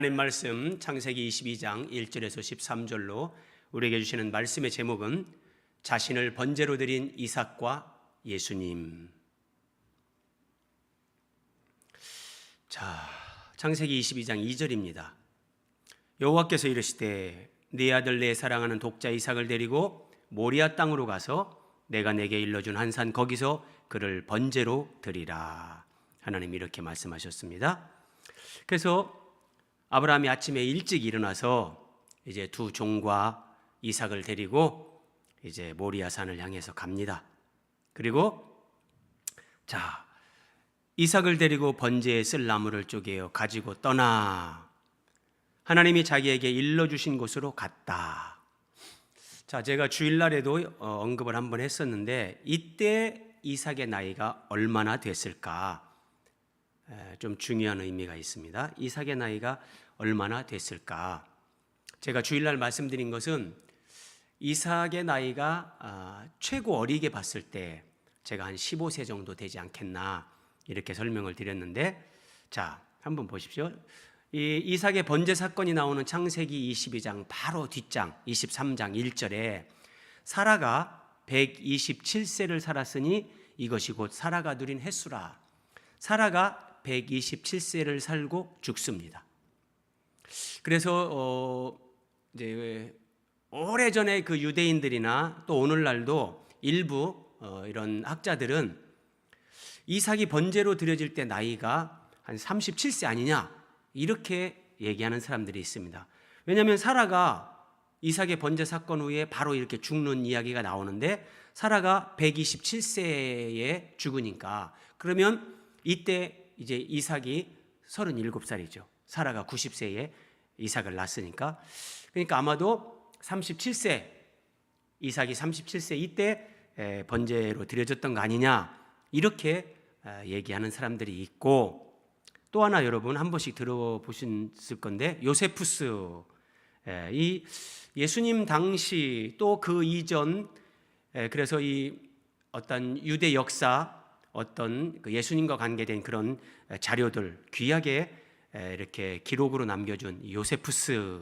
하나님 말씀 창세기 22장 1절에서 13절로 우리에게 주시는 말씀의 제목은 자신을 번제로 드린 이삭과 예수님. 창세기 22장 2절입니다. 여호와께서 이르시되 네 아들 내 사랑하는 독자 이삭을 데리고 모리아 땅으로 가서 내가 내게 일러준 한 산 거기서 그를 번제로 드리라. 하나님 이렇게 말씀하셨습니다. 그래서 아브라함이 아침에 일찍 일어나서 이제 두 종과 이삭을 데리고 이제 모리아 산을 향해서 갑니다. 그리고 이삭을 데리고 번제에 쓸 나무를 쪼개어 가지고 떠나 하나님이 자기에게 일러주신 곳으로 갔다. 제가 주일날에도 언급을 한번 했었는데 이때 이삭의 나이가 얼마나 됐을까? 좀 중요한 의미가 있습니다. 이삭의 나이가 얼마나 됐을까? 제가 주일날 말씀드린 것은 이삭의 나이가 최고 어리게 봤을 때 제가 한 15세 정도 되지 않겠나 이렇게 설명을 드렸는데, 한번 보십시오. 이 이삭의 번제 사건이 나오는 창세기 22장 바로 뒷장 23장 1절에 사라가 127세를 살았으니 이것이 곧 사라가 누린 햇수라. 사라가 127세를 살고 죽습니다. 그래서 이제 오래전에 그 유대인들이나 또 오늘날도 일부 이런 학자들은 이삭이 번제로 드려질 때 나이가 한 37세 아니냐 이렇게 얘기하는 사람들이 있습니다. 왜냐하면 사라가 이삭의 번제 사건 후에 바로 이렇게 죽는 이야기가 나오는데 사라가 127세에 죽으니까 그러면 이때 이제 이삭이 37살이죠. 사라가 90세에 이삭을 낳았으니까. 그러니까 아마도 37세, 이삭이 37세 이때 번제로 드려졌던 거 아니냐 이렇게 얘기하는 사람들이 있고, 또 하나 여러분 한 번씩 들어보셨을 건데 요세푸스, 이 예수님 당시 또 그 이전, 그래서 이 어떤 유대 역사 어떤 예수님과 관계된 그런 자료들 귀하게 이렇게 기록으로 남겨준 요세푸스,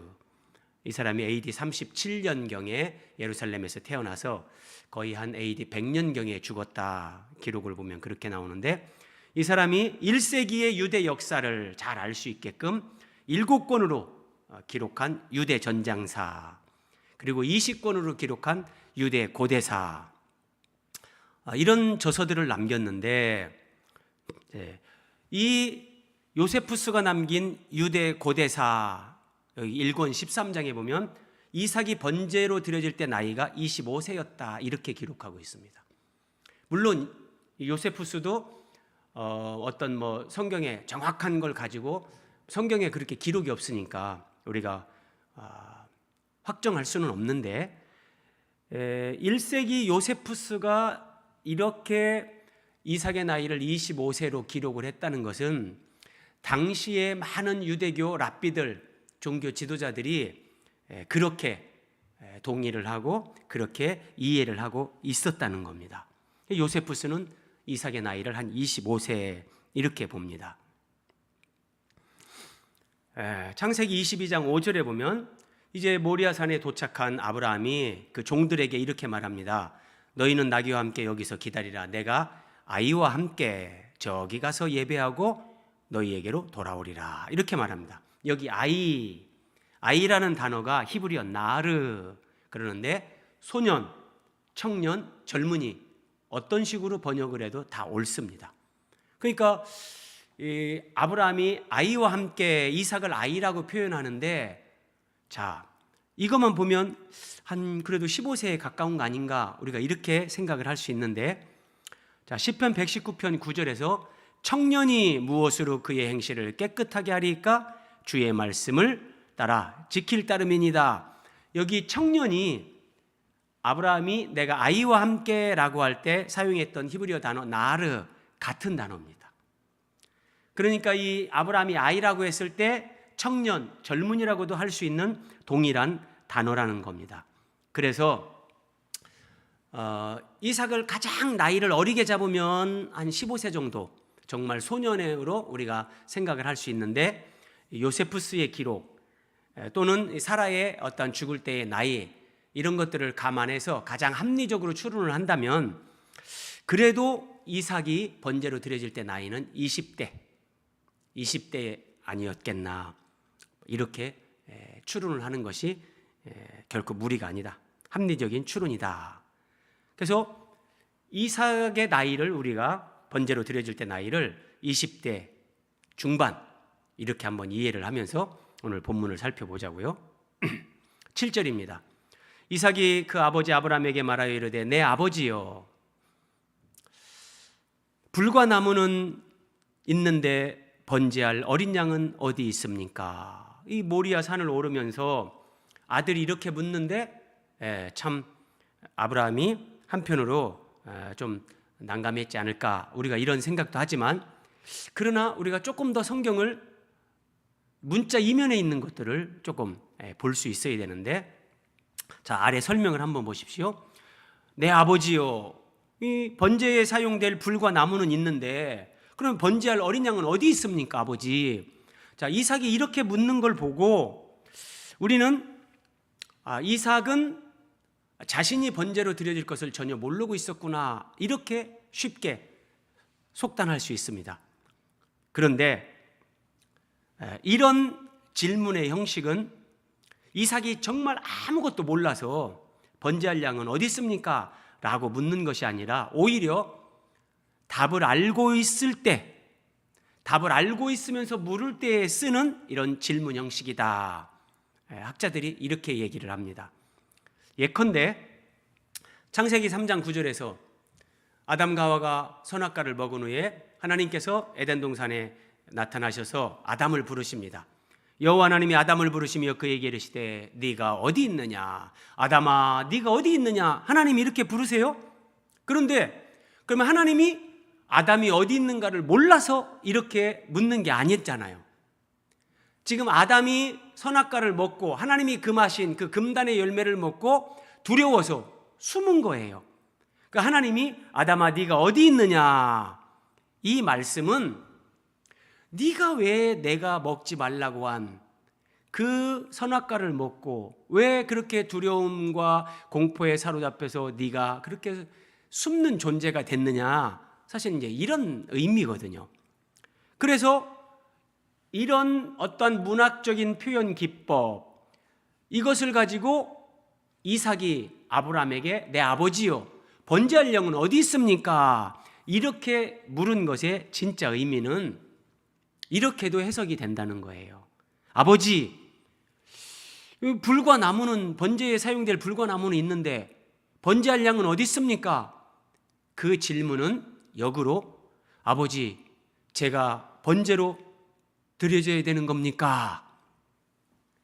이 사람이 AD 37년경에 예루살렘에서 태어나서 거의 한 AD 100년경에 죽었다. 기록을 보면 그렇게 나오는데, 이 사람이 1세기의 유대 역사를 잘 알 수 있게끔 7권으로 기록한 유대 전장사, 그리고 20권으로 기록한 유대 고대사, 이런 저서들을 남겼는데, 이 요세푸스가 남긴 유대 고대사 여기 1권 13장에 보면 이삭이 번제로 드려질 때 나이가 25세였다 이렇게 기록하고 있습니다. 물론 요세푸스도 어떤 성경에 정확한 걸 가지고, 성경에 그렇게 기록이 없으니까 우리가 확정할 수는 없는데, 1세기 요세푸스가 이렇게 이삭의 나이를 25세로 기록을 했다는 것은 당시에 많은 유대교 랍비들, 종교 지도자들이 그렇게 동의를 하고 그렇게 이해를 하고 있었다는 겁니다. 요세푸스는 이삭의 나이를 한 25세 이렇게 봅니다. 창세기 22장 5절에 보면 이제 모리아산에 도착한 아브라함이 그 종들에게 이렇게 말합니다. 너희는 나귀와 함께 여기서 기다리라. 내가 아이와 함께 저기 가서 예배하고 너희에게로 돌아오리라. 이렇게 말합니다. 여기 아이라는 단어가 히브리어 나르, 그러는데 소년, 청년, 젊은이 어떤 식으로 번역을 해도 다 옳습니다. 그러니까 이 아브라함이 아이와 함께 이삭을 아이라고 표현하는데, 이것만 보면 한 그래도 15세에 가까운 거 아닌가 우리가 이렇게 생각을 할 수 있는데, 시편 119편 9절에서 청년이 무엇으로 그의 행실을 깨끗하게 하리까? 주의 말씀을 따라 지킬 따름이니이다. 여기 청년이 아브라함이 내가 아이와 함께라고 할 때 사용했던 히브리어 단어 나르 같은 단어입니다. 그러니까 이 아브라함이 아이라고 했을 때 청년, 젊은이라고도 할 수 있는 동일한 단어라는 겁니다. 그래서 이삭을 가장 나이를 어리게 잡으면 한 15세 정도, 정말 소년으로 우리가 생각을 할 수 있는데, 요세푸스의 기록 또는 사라의 어떤 죽을 때의 나이 이런 것들을 감안해서 가장 합리적으로 추론을 한다면 그래도 이삭이 번제로 드려질 때 나이는 20대 아니었겠나 이렇게 추론을 하는 것이 결코 무리가 아니다. 합리적인 추론이다. 그래서 이삭의 나이를 우리가 번제로 드려질 때 나이를 20대 중반 이렇게 한번 이해를 하면서 오늘 본문을 살펴보자고요. 7절입니다. 이삭이 그 아버지 아브라함에게 말하여 이르되 내 아버지여 불과 나무는 있는데 번제할 어린 양은 어디 있습니까? 이 모리아 산을 오르면서 아들이 이렇게 묻는데 참 아브라함이 한편으로 좀 난감했지 않을까 우리가 이런 생각도 하지만 그러나 우리가 조금 더 성경을 문자 이면에 있는 것들을 조금 볼 수 있어야 되는데 자 아래 설명을 한번 보십시오. 내 아버지요 이 번제에 사용될 불과 나무는 있는데 그럼 번제할 어린 양은 어디 있습니까 아버지? 자 이삭이 이렇게 묻는 걸 보고 우리는 이삭은 자신이 번제로 드려질 것을 전혀 모르고 있었구나 이렇게 쉽게 속단할 수 있습니다. 그런데 이런 질문의 형식은 이삭이 정말 아무것도 몰라서 번제할 양은 어디 있습니까? 라고 묻는 것이 아니라 오히려 답을 알고 있을 때 답을 알고 있으면서 물을 때에 쓰는 이런 질문 형식이다. 학자들이 이렇게 얘기를 합니다. 예컨대 창세기 3장 9절에서 아담과 하와가 선악과를 먹은 후에 하나님께서 에덴 동산에 나타나셔서 아담을 부르십니다. 여호와 하나님이 아담을 부르시며 그에게 이르시되 네가 어디 있느냐 아담아 네가 어디 있느냐 하나님이 이렇게 부르세요. 그런데 그러면 하나님이 아담이 어디 있는가를 몰라서 이렇게 묻는 게 아니었잖아요. 지금 아담이 선악과를 먹고 하나님이 금하신 그 금단의 열매를 먹고 두려워서 숨은 거예요. 그러니까 하나님이 아담아 네가 어디 있느냐 이 말씀은 네가 왜 내가 먹지 말라고 한 그 선악과를 먹고 왜 그렇게 두려움과 공포에 사로잡혀서 네가 그렇게 숨는 존재가 됐느냐 사실 이제 이런 의미거든요. 그래서 이런 어떤 문학적인 표현 기법 이것을 가지고 이삭이 아브라함에게 내 아버지요 번제할 양은 어디 있습니까? 이렇게 물은 것의 진짜 의미는 이렇게도 해석이 된다는 거예요. 아버지 불과 나무는 번제에 사용될 불과 나무는 있는데 번제할 양은 어디 있습니까? 그 질문은 역으로 아버지 제가 번제로 드려져야 되는 겁니까?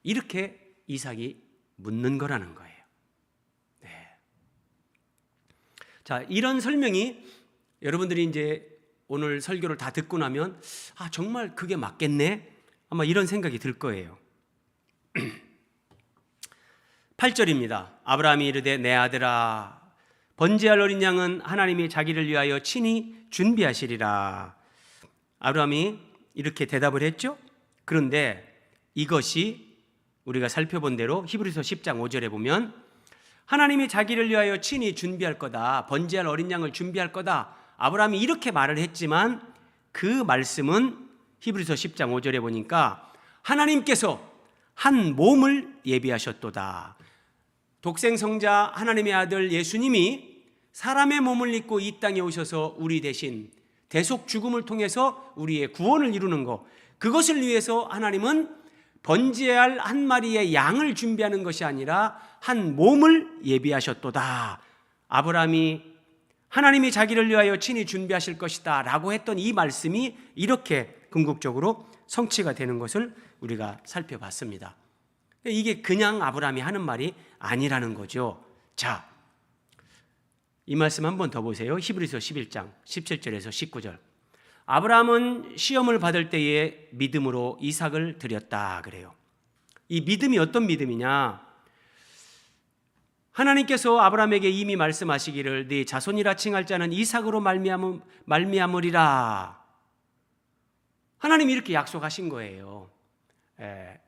이렇게 이삭이 묻는 거라는 거예요. 네. 자, 이런 설명이 여러분들이 이제 오늘 설교를 다 듣고 나면 정말 그게 맞겠네? 아마 이런 생각이 들 거예요. 8절입니다. 아브라함이 이르되 내 아들아 번제할 어린 양은 하나님이 자기를 위하여 친히 준비하시리라. 아브라함이 이렇게 대답을 했죠. 그런데 이것이 우리가 살펴본 대로 히브리서 10장 5절에 보면 하나님이 자기를 위하여 친히 준비할 거다. 번제할 어린 양을 준비할 거다. 아브라함이 이렇게 말을 했지만 그 말씀은 히브리서 10장 5절에 보니까 하나님께서 한 몸을 예비하셨도다. 독생성자 하나님의 아들 예수님이 사람의 몸을 입고 이 땅에 오셔서 우리 대신 대속 죽음을 통해서 우리의 구원을 이루는 것 그것을 위해서 하나님은 번제할 한 마리의 양을 준비하는 것이 아니라 한 몸을 예비하셨도다. 아브라함이 하나님이 자기를 위하여 친히 준비하실 것이다 라고 했던 이 말씀이 이렇게 궁극적으로 성취가 되는 것을 우리가 살펴봤습니다. 이게 그냥 아브라함이 하는 말이 아니라는 거죠. 자, 이 말씀 한 번 더 보세요. 히브리서 11장 17절에서 19절. 아브라함은 시험을 받을 때에 믿음으로 이삭을 드렸다 그래요. 이 믿음이 어떤 믿음이냐? 하나님께서 아브라함에게 이미 말씀하시기를 네 자손이라 칭할 자는 이삭으로 말미암으리라. 하나님이 이렇게 약속하신 거예요.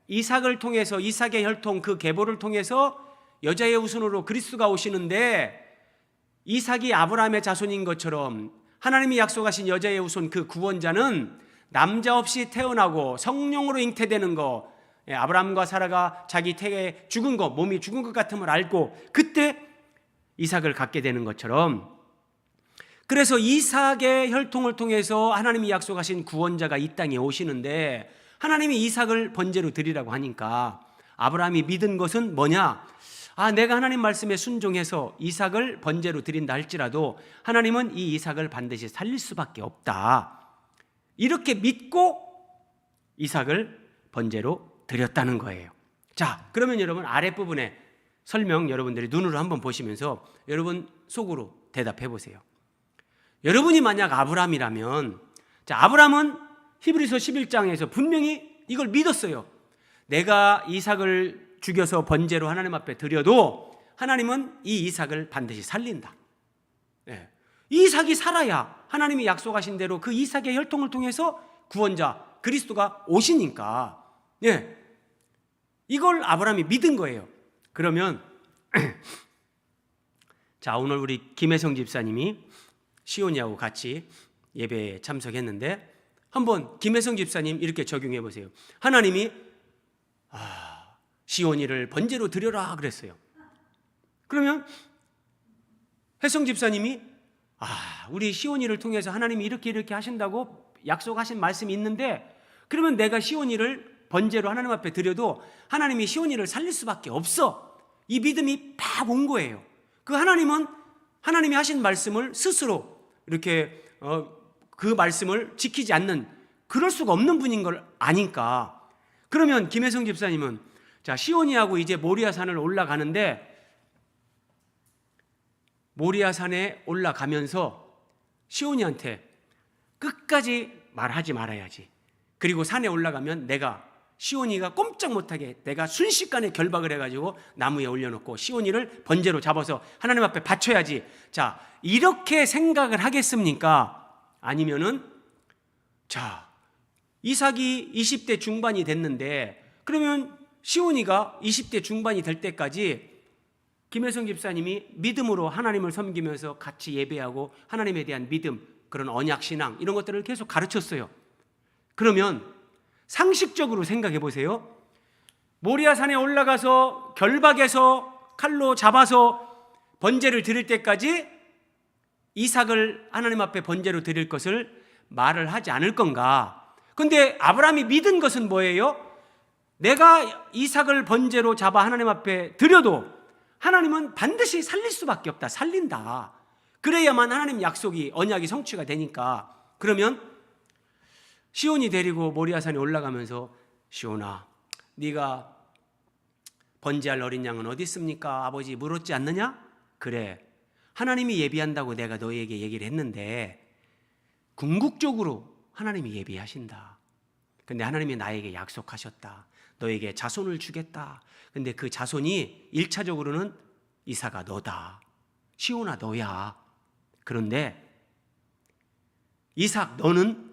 이삭을 통해서 이삭의 혈통 그 계보를 통해서 여자의 후손으로 그리스도가 오시는데 이삭이 아브라함의 자손인 것처럼 하나님이 약속하신 여자의 후손 그 구원자는 남자 없이 태어나고 성령으로 잉태되는 거, 아브라함과 사라가 자기 태에 죽은 거, 몸이 죽은 것 같음을 알고 그때 이삭을 갖게 되는 것처럼, 그래서 이삭의 혈통을 통해서 하나님이 약속하신 구원자가 이 땅에 오시는데 하나님이 이삭을 번제로 드리라고 하니까 아브라함이 믿은 것은 뭐냐? 내가 하나님 말씀에 순종해서 이삭을 번제로 드린다 할지라도 하나님은 이 이삭을 반드시 살릴 수밖에 없다. 이렇게 믿고 이삭을 번제로 드렸다는 거예요. 자, 그러면 여러분 아랫부분에 설명 여러분들이 눈으로 한번 보시면서 여러분 속으로 대답해 보세요. 여러분이 만약 아브라함이라면, 자, 아브라함은 히브리서 11장에서 분명히 이걸 믿었어요. 내가 이삭을 죽여서 번제로 하나님 앞에 드려도 하나님은 이 이삭을 반드시 살린다. 네. 이삭이 살아야 하나님이 약속하신 대로 그 이삭의 혈통을 통해서 구원자 그리스도가 오시니까, 네. 이걸 아브라함이 믿은 거예요. 그러면 자, 오늘 우리 김혜성 집사님이 시온이하고 같이 예배에 참석했는데 한번 김혜성 집사님 이렇게 적용해 보세요. 하나님이 시온이를 번제로 드려라 그랬어요. 그러면 혜성 집사님이 우리 시온이를 통해서 하나님이 이렇게 하신다고 약속하신 말씀이 있는데, 그러면 내가 시온이를 번제로 하나님 앞에 드려도 하나님이 시온이를 살릴 수밖에 없어. 이 믿음이 팍 온 거예요. 그 하나님은 하나님이 하신 말씀을 스스로 이렇게 그 말씀을 지키지 않는, 그럴 수가 없는 분인 걸 아니까. 그러면 김혜성 집사님은 자, 시온이하고 이제 모리아산을 올라가는데 모리아산에 올라가면서 시온이한테 끝까지 말하지 말아야지. 그리고 산에 올라가면 내가 시온이가 꼼짝 못하게 내가 순식간에 결박을 해가지고 나무에 올려놓고 시온이를 번제로 잡아서 하나님 앞에 바쳐야지. 자, 이렇게 생각을 하겠습니까? 아니면은 자, 이삭이 20대 중반이 됐는데 그러면 시온이가 20대 중반이 될 때까지 김혜성 집사님이 믿음으로 하나님을 섬기면서 같이 예배하고 하나님에 대한 믿음, 그런 언약신앙 이런 것들을 계속 가르쳤어요. 그러면 상식적으로 생각해 보세요. 모리아산에 올라가서 결박해서 칼로 잡아서 번제를 드릴 때까지 이삭을 하나님 앞에 번제로 드릴 것을 말을 하지 않을 건가? 근데 아브라함이 믿은 것은 뭐예요? 내가 이삭을 번제로 잡아 하나님 앞에 드려도 하나님은 반드시 살릴 수밖에 없다. 살린다. 그래야만 하나님 약속이, 언약이 성취가 되니까. 그러면 시온이 데리고 모리아산에 올라가면서 시온아, 네가 번제할 어린 양은 어디 있습니까? 아버지 물었지 않느냐? 그래, 하나님이 예비한다고 내가 너희에게 얘기를 했는데 궁극적으로 하나님이 예비하신다. 근데 하나님이 나에게 약속하셨다. 너에게 자손을 주겠다. 근데 그 자손이 1차적으로는 이삭아 너다. 시온아 너야. 그런데 이삭 너는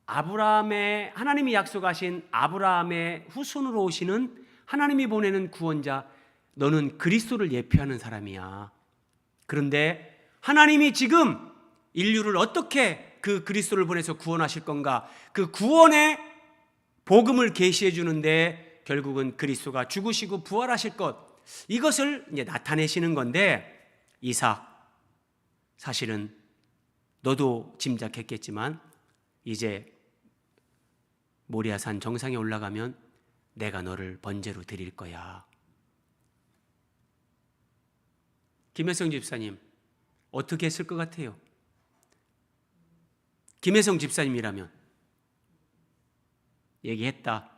아브라함의, 하나님이 약속하신 아브라함의 후손으로 오시는 하나님이 보내는 구원자, 너는 그리스도를 예표하는 사람이야. 그런데 하나님이 지금 인류를 어떻게 그 그리스도를 보내서 구원하실 건가? 그 구원의 복음을 계시해 주는데 결국은 그리스도가 죽으시고 부활하실 것, 이것을 이제 나타내시는 건데, 이삭, 사실은 너도 짐작했겠지만 이제 모리아산 정상에 올라가면 내가 너를 번제로 드릴 거야. 김혜성 집사님 어떻게 했을 것 같아요? 김혜성 집사님이라면 얘기했다.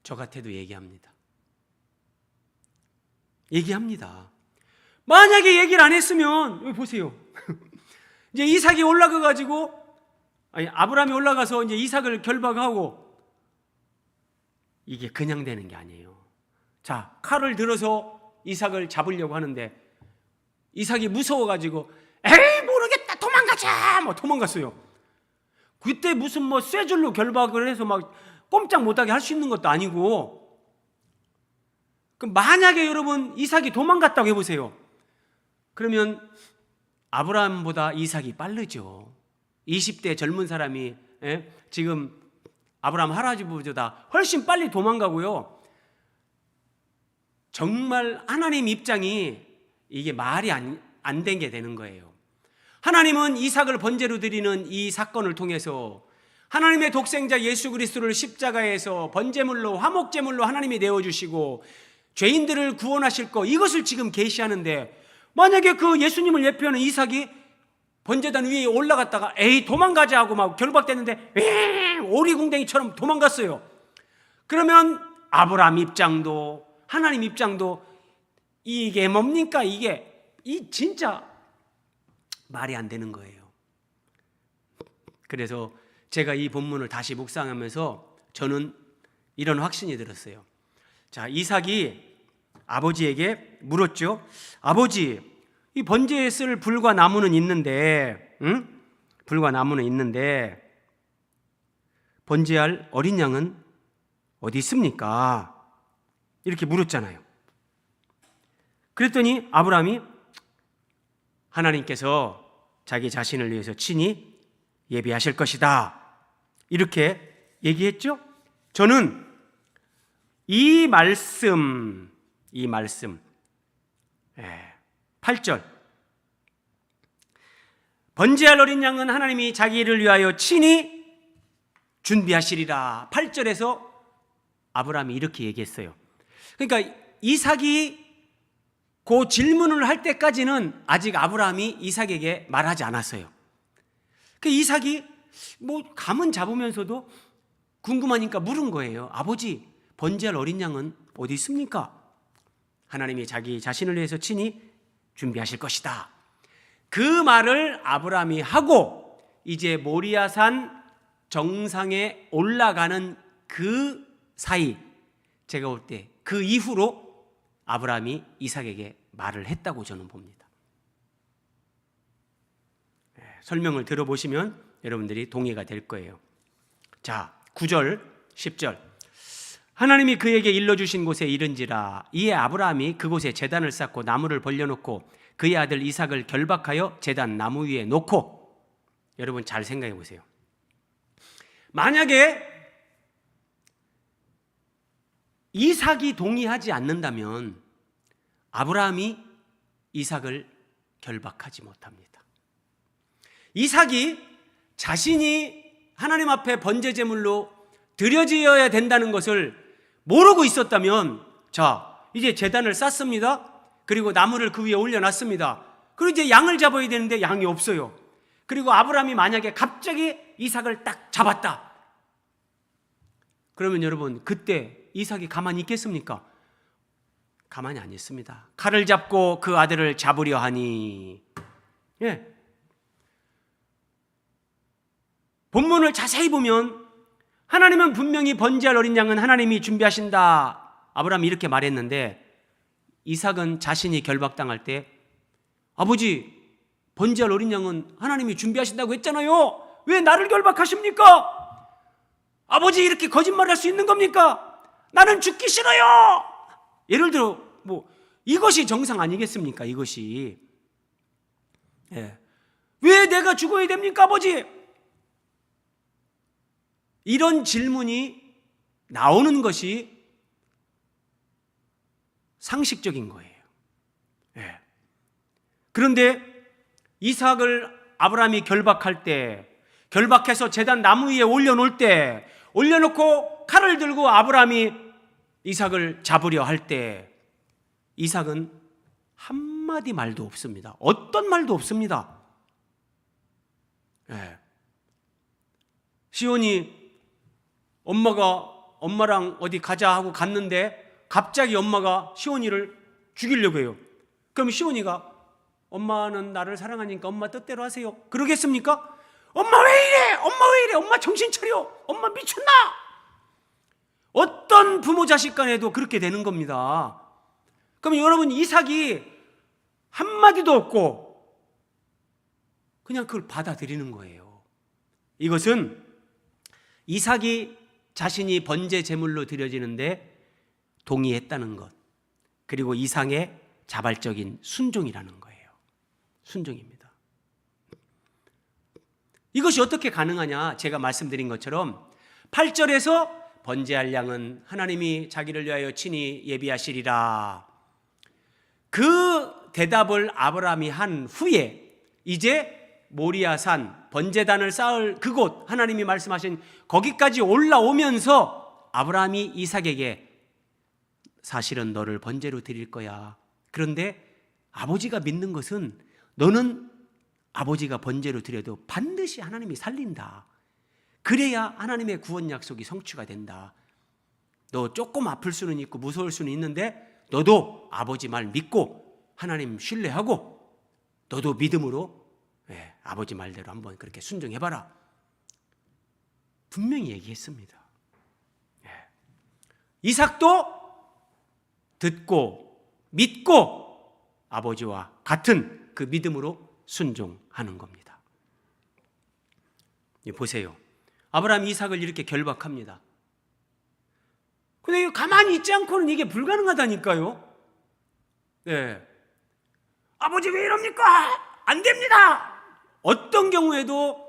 저 같아도 얘기합니다. 얘기합니다. 만약에 얘기를 안 했으면, 여기 보세요. 이제 이삭이 올라가가지고, 아브라함이 올라가서 이제 이삭을 결박하고, 이게 그냥 되는 게 아니에요. 자, 칼을 들어서 이삭을 잡으려고 하는데, 이삭이 무서워가지고, 에이, 모르겠다, 도망가자! 뭐 도망갔어요. 그때 무슨 뭐 쇠줄로 결박을 해서 막 꼼짝 못하게 할 수 있는 것도 아니고. 그럼 만약에 여러분 이삭이 도망갔다고 해보세요. 그러면 아브라함보다 이삭이 빠르죠. 20대 젊은 사람이 지금 아브라함 할아버지보다 훨씬 빨리 도망가고요. 정말 하나님 입장이 이게 말이 안 된 게 되는 거예요. 하나님은 이삭을 번제로 드리는 이 사건을 통해서 하나님의 독생자 예수 그리스도를 십자가에서 번제물로 화목제물로 하나님이 내어주시고 죄인들을 구원하실 거, 이것을 지금 계시하는데, 만약에 그 예수님을 예표하는 이삭이 번제단 위에 올라갔다가 에이 도망가자 하고 막 결박됐는데 오리궁뎅이처럼 도망갔어요. 그러면 아브라함 입장도 하나님 입장도 이게 뭡니까? 이 진짜 말이 안 되는 거예요. 그래서 제가 이 본문을 다시 묵상하면서 저는 이런 확신이 들었어요. 자, 이삭이 아버지에게 물었죠. 아버지, 이 번제에 쓸 불과 나무는 있는데, 불과 나무는 있는데 번제할 어린 양은 어디 있습니까? 이렇게 물었잖아요. 그랬더니 아브라함이 하나님께서 자기 자신을 위해서 친히 예비하실 것이다, 이렇게 얘기했죠. 저는 이 말씀 8절, 번제할 어린 양은 하나님이 자기를 위하여 친히 준비하시리라, 8절에서 아브라함이 이렇게 얘기했어요. 그러니까 이삭이 그 질문을 할 때까지는 아직 아브라함이 이삭에게 말하지 않았어요. 그 이삭이 뭐 감은 잡으면서도 궁금하니까 물은 거예요. 아버지, 번제할 어린 양은 어디 있습니까? 하나님이 자기 자신을 위해서 친히 준비하실 것이다. 그 말을 아브라함이 하고 이제 모리아산 정상에 올라가는 그 사이, 제가 볼 때 그 이후로 아브라함이 이삭에게 말을 했다고 저는 봅니다. 설명을 들어보시면 여러분들이 동의가 될 거예요. 자, 9절, 10절. 하나님이 그에게 일러주신 곳에 이른지라. 이에 아브라함이 그곳에 제단을 쌓고 나무를 벌려놓고 그의 아들 이삭을 결박하여 제단 나무 위에 놓고. 여러분 잘 생각해 보세요. 만약에 이삭이 동의하지 않는다면 아브라함이 이삭을 결박하지 못합니다. 이삭이 자신이 하나님 앞에 번제 제물로 드려져야 된다는 것을 모르고 있었다면, 자, 이제 제단을 쌓습니다. 그리고 나무를 그 위에 올려놨습니다. 그리고 이제 양을 잡아야 되는데 양이 없어요. 그리고 아브라함이 만약에 갑자기 이삭을 딱 잡았다. 그러면 여러분 그때 이삭이 가만히 있겠습니까? 가만히 안 있습니다. 칼을 잡고 그 아들을 잡으려 하니. 본문을 자세히 보면 하나님은 분명히 번제할 어린 양은 하나님이 준비하신다, 아브라함이 이렇게 말했는데, 이삭은 자신이 결박당할 때 아버지, 번제할 어린 양은 하나님이 준비하신다고 했잖아요. 왜 나를 결박하십니까? 아버지, 이렇게 거짓말할 수 있는 겁니까? 나는 죽기 싫어요. 예를 들어 뭐 이것이 정상 아니겠습니까? 이것이 왜 내가 죽어야 됩니까, 아버지? 이런 질문이 나오는 것이 상식적인 거예요. 그런데 이삭을 아브라함이 결박할 때, 결박해서 제단 나무 위에 올려놓을 때, 올려놓고 칼을 들고 아브라함이 이삭을 잡으려 할 때, 이삭은 한마디 말도 없습니다. 어떤 말도 없습니다. 시온이 엄마랑 어디 가자 하고 갔는데 갑자기 엄마가 시온이를 죽이려고 해요. 그럼 시온이가 엄마는 나를 사랑하니까 엄마 뜻대로 하세요, 그러겠습니까? 엄마 왜 이래? 엄마 왜 이래? 엄마 정신 차려. 엄마 미쳤나? 어떤 부모 자식 간에도 그렇게 되는 겁니다. 그럼 여러분, 이삭이 한마디도 없고 그냥 그걸 받아들이는 거예요. 이것은 이삭이 자신이 번제 제물로 드려지는데 동의했다는 것, 그리고 이삭의 자발적인 순종이라는 거예요. 순종입니다. 이것이 어떻게 가능하냐? 제가 말씀드린 것처럼 8절에서 번제할 양은 하나님이 자기를 위하여 친히 예비하시리라, 그 대답을 아브라함이 한 후에 이제 모리아산 번제단을 쌓을 그곳, 하나님이 말씀하신 거기까지 올라오면서 아브라함이 이삭에게 사실은 너를 번제로 드릴 거야. 그런데 아버지가 믿는 것은 너는 아버지가 번제로 드려도 반드시 하나님이 살린다. 그래야 하나님의 구원 약속이 성취가 된다. 너 조금 아플 수는 있고 무서울 수는 있는데 너도 아버지 말 믿고 하나님 신뢰하고 너도 믿음으로 아버지 말대로 한번 그렇게 순종해봐라. 분명히 얘기했습니다. 이삭도 듣고 믿고 아버지와 같은 그 믿음으로 순종하는 겁니다. 보세요. 아브라함이 이삭을 이렇게 결박합니다. 근데 가만히 있지 않고는 이게 불가능하다니까요. 아버지 왜 이럽니까? 안 됩니다. 어떤 경우에도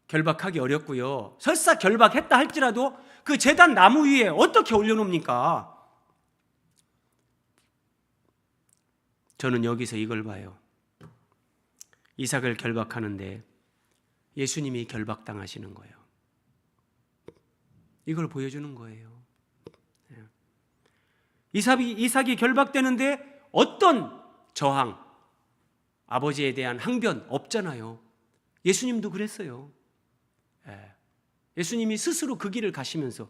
결박하기 어렵고요. 설사 결박했다 할지라도 그 제단 나무 위에 어떻게 올려놓습니까? 저는 여기서 이걸 봐요. 이삭을 결박하는데 예수님이 결박당하시는 거예요. 이걸 보여주는 거예요. 이삭이 결박되는데 어떤 저항, 아버지에 대한 항변 없잖아요. 예수님도 그랬어요. 예수님이 스스로 그 길을 가시면서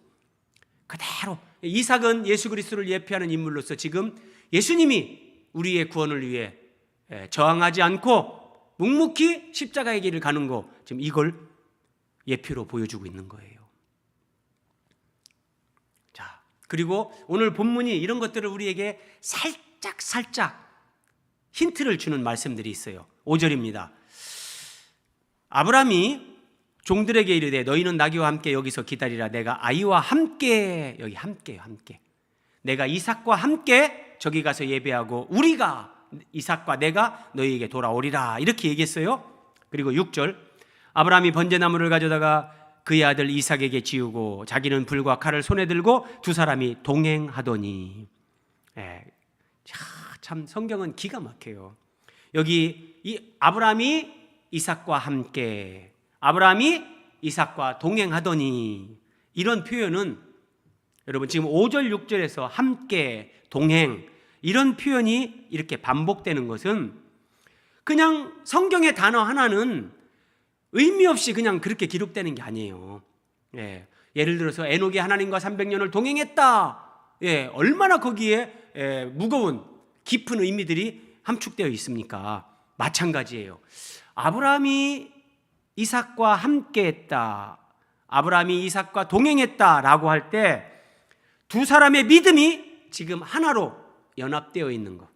그대로, 이삭은 예수 그리스도를 예표하는 인물로서 지금 예수님이 우리의 구원을 위해 저항하지 않고 묵묵히 십자가의 길을 가는 거, 지금 이걸 예표로 보여주고 있는 거예요. 자, 그리고 오늘 본문이 이런 것들을 우리에게 살짝 힌트를 주는 말씀들이 있어요. 5절입니다. 아브라함이 종들에게 이르되 너희는 나귀와 함께 여기서 기다리라. 내가 아이와 함께, 여기 함께요, 함께. 내가 이삭과 함께 저기 가서 예배하고 우리가, 이삭과 내가 너희에게 돌아오리라. 이렇게 얘기했어요. 그리고 6절, 아브라함이 번제나무를 가져다가 그의 아들 이삭에게 지우고 자기는 불과 칼을 손에 들고 두 사람이 동행하더니. 참 성경은 기가 막혀요. 여기 이 아브라함이 이삭과 함께, 아브라함이 이삭과 동행하더니, 이런 표현은 여러분 지금 5절 6절에서 함께, 동행, 이런 표현이 이렇게 반복되는 것은 그냥 성경의 단어 하나는 의미 없이 그냥 그렇게 기록되는 게 아니에요. 예를 들어서 에녹이 하나님과 300년을 동행했다. 얼마나 거기에 무거운 깊은 의미들이 함축되어 있습니까? 마찬가지예요. 아브라함이 이삭과 함께했다, 아브라함이 이삭과 동행했다라고 할 때 두 사람의 믿음이 지금 하나로 연합되어 있는 것.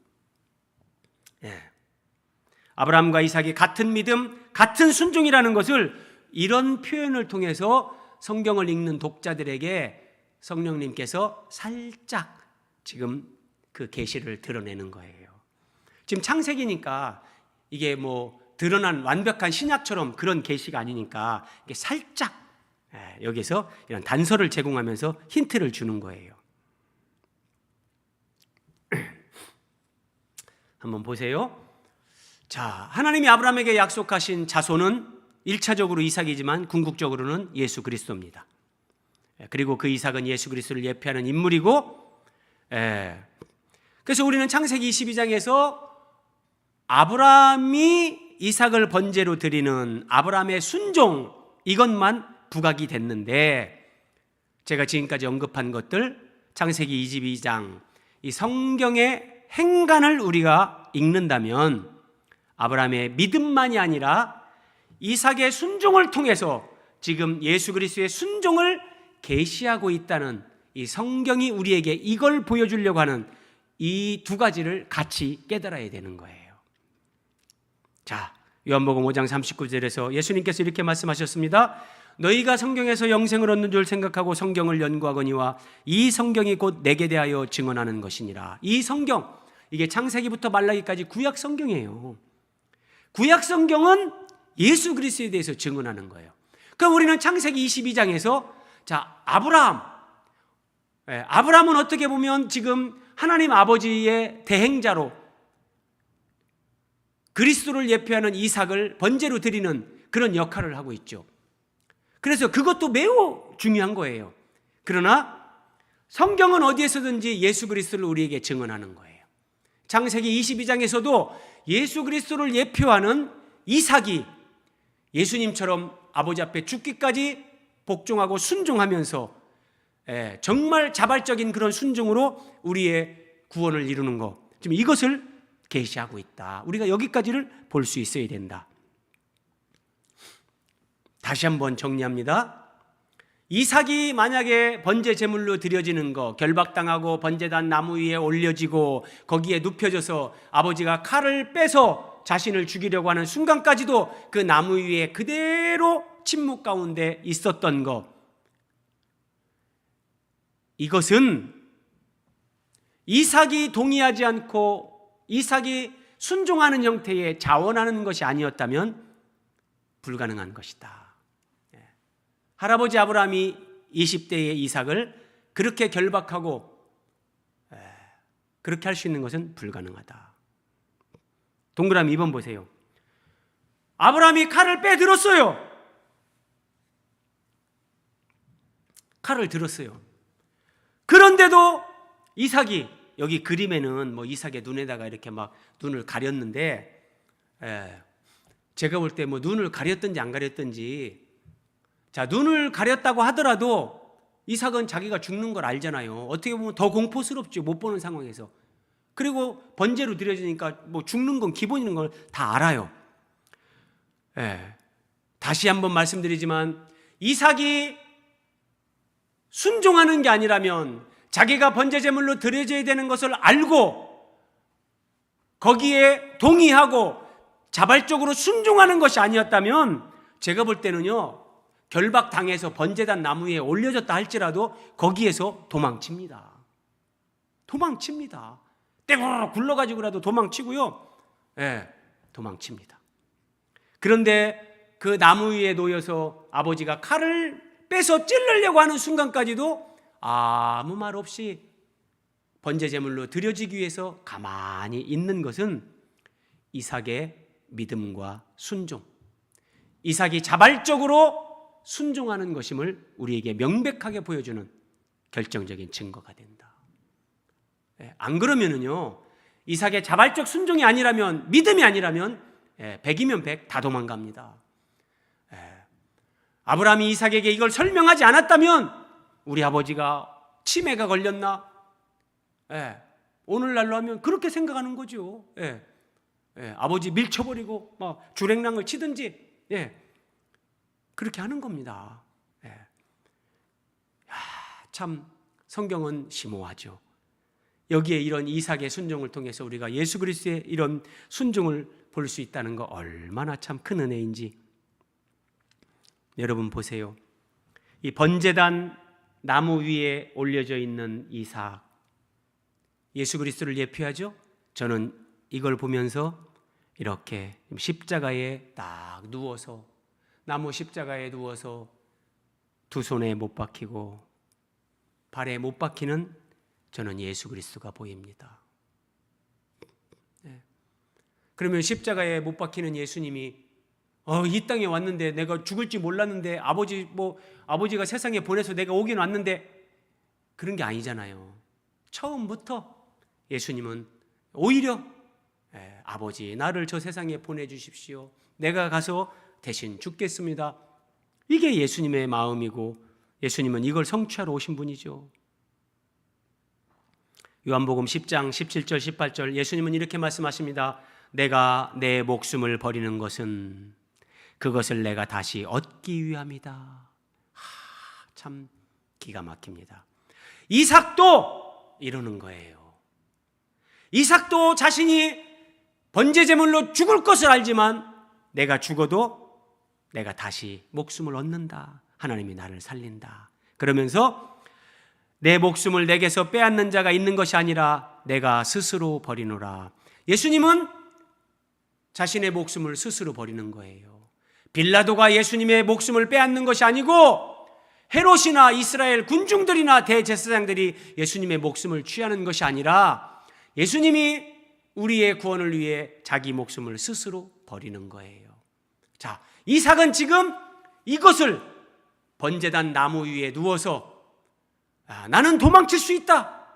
아브라함과 이삭이 같은 믿음, 같은 순종이라는 것을 이런 표현을 통해서 성경을 읽는 독자들에게 성령님께서 살짝 지금 그 계시를 드러내는 거예요. 지금 창세기니까 이게 뭐 드러난 완벽한 신약처럼 그런 계시가 아니니까 이게 살짝 여기서 이런 단서를 제공하면서 힌트를 주는 거예요. 한번 보세요. 자, 하나님이 아브라함에게 약속하신 자손은 1차적으로 이삭이지만 궁극적으로는 예수 그리스도입니다. 그리고 그 이삭은 예수 그리스도를 예표하는 인물이고, 그래서 우리는 창세기 22장에서 아브라함이 이삭을 번제로 드리는 아브라함의 순종, 이것만 부각이 됐는데, 제가 지금까지 언급한 것들, 창세기 22장 이 성경의 행간을 우리가 읽는다면 아브라함의 믿음만이 아니라 이삭의 순종을 통해서 지금 예수 그리스도의 순종을 계시하고 있다는, 이 성경이 우리에게 이걸 보여주려고 하는 이 두 가지를 같이 깨달아야 되는 거예요. 자, 요한복음 5장 39절에서 예수님께서 이렇게 말씀하셨습니다. 너희가 성경에서 영생을 얻는 줄 생각하고 성경을 연구하거니와 이 성경이 곧 내게 대하여 증언하는 것이니라. 이 성경, 이게 창세기부터 말라기까지 구약 성경이에요. 구약 성경은 예수 그리스도에 대해서 증언하는 거예요. 그럼 우리는 창세기 22장에서 자, 아브라함은 어떻게 보면 지금 하나님 아버지의 대행자로 그리스도를 예표하는 이삭을 번제로 드리는 그런 역할을 하고 있죠. 그래서 그것도 매우 중요한 거예요. 그러나 성경은 어디에서든지 예수 그리스도를 우리에게 증언하는 거예요. 창세기 22장에서도 예수 그리스도를 예표하는 이삭이 예수님처럼 아버지 앞에 죽기까지 복종하고 순종하면서 정말 자발적인 그런 순종으로 우리의 구원을 이루는 것, 지금 이것을 계시하고 있다. 우리가 여기까지를 볼 수 있어야 된다. 다시 한번 정리합니다. 이삭이 만약에 번제 제물로 드려지는 거, 결박당하고 번제단 나무 위에 올려지고 거기에 눕혀져서 아버지가 칼을 빼서 자신을 죽이려고 하는 순간까지도 그 나무 위에 그대로 침묵 가운데 있었던 것, 이것은 이삭이 동의하지 않고 이삭이 순종하는 형태의 자원하는 것이 아니었다면 불가능한 것이다. 할아버지 아브라함이 20대의 이삭을 그렇게 결박하고 그렇게 할 수 있는 것은 불가능하다. 동그라미 2번 보세요. 아브라함이 칼을 빼들었어요. 칼을 들었어요. 그런데도 이삭이, 여기 그림에는 뭐 이삭의 눈에다가 이렇게 막 눈을 가렸는데, 제가 볼 때 뭐 눈을 가렸든지 안 가렸든지, 자, 눈을 가렸다고 하더라도 이삭은 자기가 죽는 걸 알잖아요. 어떻게 보면 더 공포스럽죠. 못 보는 상황에서. 그리고 번제로 드려지니까 뭐 죽는 건 기본인 걸 다 알아요. 다시 한번 말씀드리지만 이삭이 순종하는 게 아니라면, 자기가 번제 제물로 드려져야 되는 것을 알고 거기에 동의하고 자발적으로 순종하는 것이 아니었다면, 제가 볼 때는요, 결박당해서 번제단 나무 위에 올려졌다 할지라도 거기에서 도망칩니다. 도망칩니다. 떼구르 굴러가지고라도 도망치고요. 도망칩니다. 그런데 그 나무 위에 놓여서 아버지가 칼을 빼서 찔르려고 하는 순간까지도 아무 말 없이 번제 제물로 드려지기 위해서 가만히 있는 것은 이삭의 믿음과 순종, 이삭이 자발적으로 순종하는 것임을 우리에게 명백하게 보여주는 결정적인 증거가 된다. 안 그러면은요, 이삭의 자발적 순종이 아니라면, 믿음이 아니라면 100이면 100 다 도망갑니다. 아브라함이 이삭에게 이걸 설명하지 않았다면 우리 아버지가 치매가 걸렸나? 오늘날로 하면 그렇게 생각하는 거죠. 아버지 밀쳐버리고 막 주랭랑을 치든지 그렇게 하는 겁니다. 참 성경은 심오하죠. 여기에 이런 이삭의 순종을 통해서 우리가 예수 그리스도의 이런 순종을 볼 수 있다는 거 얼마나 참 큰 은혜인지. 여러분 보세요. 이 번제단 나무 위에 올려져 있는 이삭, 예수 그리스도를 예표하죠. 저는 이걸 보면서 이렇게 십자가에 딱 누워서, 나무 십자가에 누워서 두 손에 못 박히고 발에 못 박히는 저는 예수 그리스도가 보입니다. 그러면 십자가에 못 박히는 예수님이 이 땅에 왔는데 내가 죽을지 몰랐는데 아버지가 세상에 보내서 내가 오긴 왔는데, 그런 게 아니잖아요. 처음부터 예수님은 오히려 아버지, 나를 저 세상에 보내주십시오. 내가 가서 대신 죽겠습니다. 이게 예수님의 마음이고, 예수님은 이걸 성취하러 오신 분이죠. 요한복음 10장 17절 18절 예수님은 이렇게 말씀하십니다. 내가 내 목숨을 버리는 것은 그것을 내가 다시 얻기 위함이다. 참 기가 막힙니다. 이삭도 이러는 거예요. 이삭도 자신이 번제제물로 죽을 것을 알지만 내가 죽어도 내가 다시 목숨을 얻는다. 하나님이 나를 살린다. 그러면서 내 목숨을 내게서 빼앗는 자가 있는 것이 아니라 내가 스스로 버리노라. 예수님은 자신의 목숨을 스스로 버리는 거예요. 빌라도가 예수님의 목숨을 빼앗는 것이 아니고 헤롯이나 이스라엘 군중들이나 대제사장들이 예수님의 목숨을 취하는 것이 아니라 예수님이 우리의 구원을 위해 자기 목숨을 스스로 버리는 거예요. 자, 이삭은 지금 이것을 번제단 나무 위에 누워서 나는 도망칠 수 있다.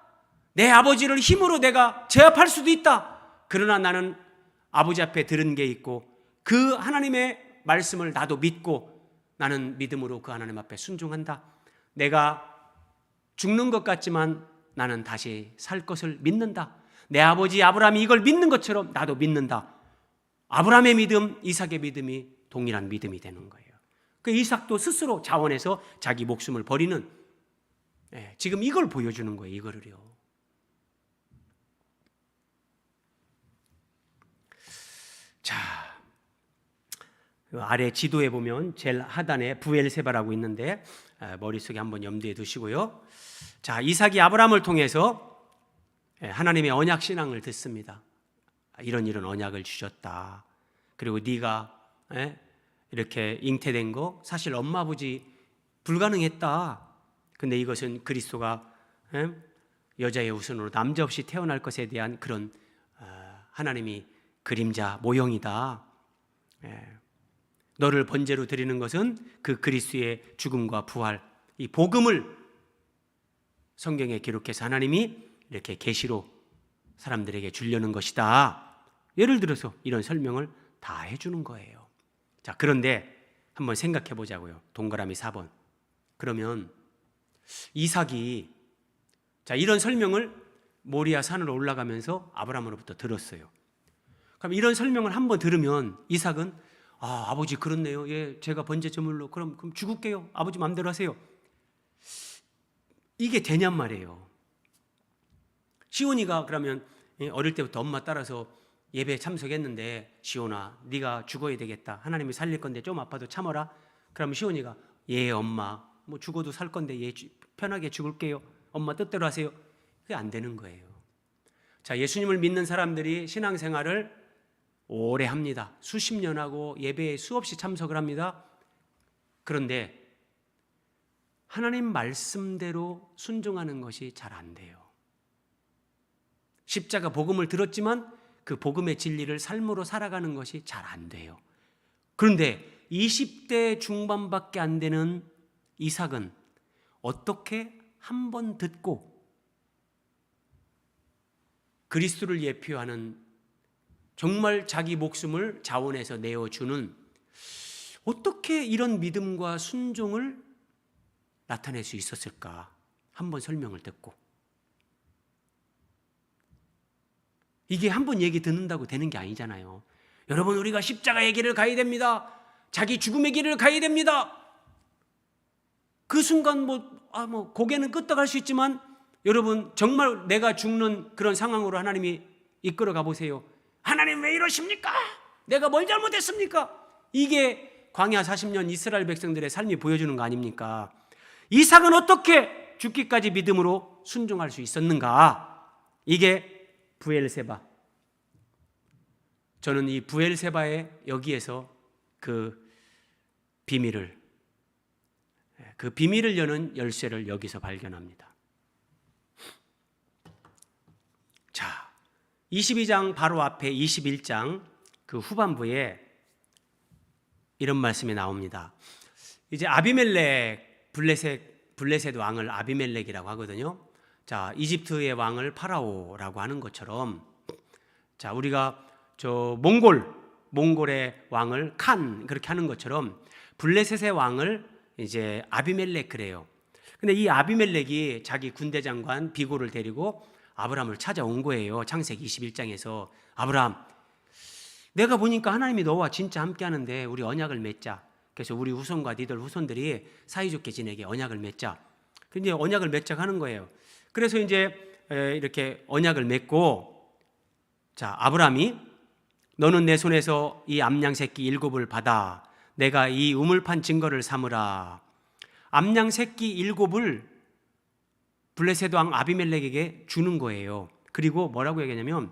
내 아버지를 힘으로 내가 제압할 수도 있다. 그러나 나는 아버지 앞에 들은 게 있고 그 하나님의 말씀을 나도 믿고 나는 믿음으로 그 하나님 앞에 순종한다. 내가 죽는 것 같지만 나는 다시 살 것을 믿는다. 내 아버지 아브라함이 이걸 믿는 것처럼 나도 믿는다. 아브라함의 믿음, 이삭의 믿음이 동일한 믿음이 되는 거예요. 그 이삭도 스스로 자원해서 자기 목숨을 버리는, 지금 이걸 보여주는 거예요. 이거를요. 자, 아래 지도에 보면 제일 하단에 부엘세바라고 있는데 머릿속에 한번 염두에 두시고요. 자, 이삭이 아브라함을 통해서 하나님의 언약 신앙을 듣습니다. 이런 언약을 주셨다. 그리고 네가 이렇게 잉태된 거 사실 엄마 아버지 불가능했다. 근데 이것은 그리스도가 여자의 후손으로 남자 없이 태어날 것에 대한 그런 하나님이 그림자 모형이다. 너를 번제로 드리는 것은 그 그리스도의 죽음과 부활, 이 복음을 성경에 기록해서 하나님이 이렇게 계시로 사람들에게 주려는 것이다. 예를 들어서 이런 설명을 다 해주는 거예요. 자, 그런데 한번 생각해 보자고요. 동그라미 4번. 그러면 이삭이 이런 설명을 모리아 산으로 올라가면서 아브라함으로부터 들었어요. 그럼 이런 설명을 한번 들으면 이삭은 아버지 그렇네요. 예, 제가 번제 제물로 그럼 죽을게요. 아버지 마음대로 하세요. 이게 되냔 말이에요. 시온이가 그러면 어릴 때부터 엄마 따라서 예배에 참석했는데 시온아 네가 죽어야 되겠다. 하나님이 살릴 건데 좀 아파도 참아라. 그러면 시온이가 예 엄마 뭐 죽어도 살 건데 예 편하게 죽을게요. 엄마 뜻대로 하세요. 그게 안 되는 거예요. 자, 예수님을 믿는 사람들이 신앙생활을 오래 합니다. 수십 년 하고 예배에 수없이 참석을 합니다. 그런데 하나님 말씀대로 순종하는 것이 잘 안 돼요. 십자가 복음을 들었지만 그 복음의 진리를 삶으로 살아가는 것이 잘 안 돼요. 그런데 20대 중반밖에 안 되는 이삭은 어떻게 한 번 듣고 그리스도를 예표하는 정말 자기 목숨을 자원해서 내어주는 어떻게 이런 믿음과 순종을 나타낼 수 있었을까? 한번 설명을 듣고 이게 한번 얘기 듣는다고 되는 게 아니잖아요. 여러분 우리가 십자가의 길을 가야 됩니다. 자기 죽음의 길을 가야 됩니다. 그 순간 고개는 끄덕할 수 있지만 여러분 정말 내가 죽는 그런 상황으로 하나님이 이끌어 가보세요. 하나님 왜 이러십니까? 내가 뭘 잘못했습니까? 이게 광야 40년 이스라엘 백성들의 삶이 보여주는 거 아닙니까? 이삭은 어떻게 죽기까지 믿음으로 순종할 수 있었는가? 이게 부엘세바. 저는 이 부엘세바의 여기에서 그 비밀을 여는 열쇠를 여기서 발견합니다. 자, 22장 바로 앞에 21장 그 후반부에 이런 말씀이 나옵니다. 이제 아비멜렉 블레셋 왕을 아비멜렉이라고 하거든요. 자, 이집트의 왕을 파라오라고 하는 것처럼 자, 우리가 몽골의 왕을 칸 그렇게 하는 것처럼 블레셋의 왕을 이제 아비멜렉 그래요. 근데 이 아비멜렉이 자기 군대 장관 비고를 데리고 아브라함을 찾아온 거예요. 창세기 21장에서 아브라함, 내가 보니까 하나님이 너와 진짜 함께 하는데 우리 언약을 맺자. 그래서 우리 후손과 니들 후손들이 사이좋게 지내게 언약을 맺자. 근데 언약을 맺자 하는 거예요. 그래서 이제 이렇게 언약을 맺고 자, 아브라함이 너는 내 손에서 이 암양 새끼 7을 받아 내가 이 우물 판 증거를 삼으라. 암양 새끼 7을 블레셋 왕 아비멜렉에게 주는 거예요. 그리고 뭐라고 얘기하냐면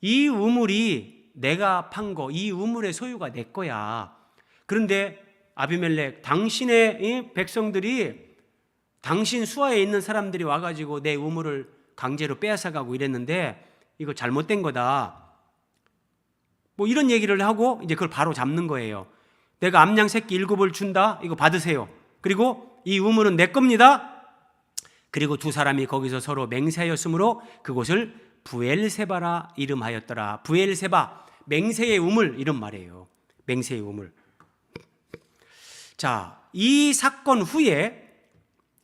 이 우물이 내가 판 거, 이 우물의 소유가 내 거야. 그런데 아비멜렉, 당신의 이 백성들이 당신 수하에 있는 사람들이 와가지고 내 우물을 강제로 빼앗아가고 이랬는데 이거 잘못된 거다. 뭐 이런 얘기를 하고 이제 그걸 바로 잡는 거예요. 내가 암양 새끼 7을 준다. 이거 받으세요. 그리고 이 우물은 내 겁니다. 그리고 두 사람이 거기서 서로 맹세하였으므로 그곳을 부엘세바라 이름하였더라. 부엘세바, 맹세의 우물 이런 말이에요. 맹세의 우물. 자, 이 사건 후에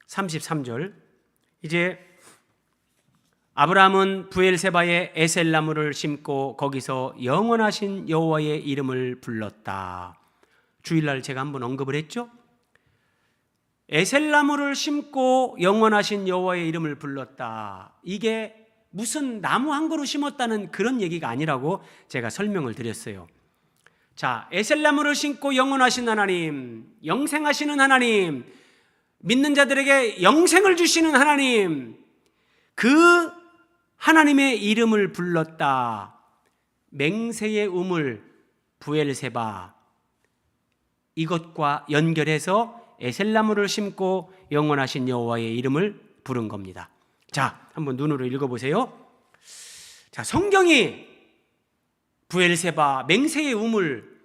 33절 이제 아브라함은 부엘세바에 에셀나무를 심고 거기서 영원하신 여호와의 이름을 불렀다. 주일날 제가 한번 언급을 했죠. 에셀나무를 심고 영원하신 여호와의 이름을 불렀다. 이게 무슨 나무 한 그루 심었다는 그런 얘기가 아니라고 제가 설명을 드렸어요. 자, 에셀나무를 심고 영원하신 하나님, 영생하시는 하나님, 믿는 자들에게 영생을 주시는 하나님, 그 하나님의 이름을 불렀다. 맹세의 우물 부엘세바, 이것과 연결해서 에셀나무를 심고 영원하신 여호와의 이름을 부른 겁니다. 자, 한번 눈으로 읽어보세요. 자, 성경이 부엘세바, 맹세의 우물,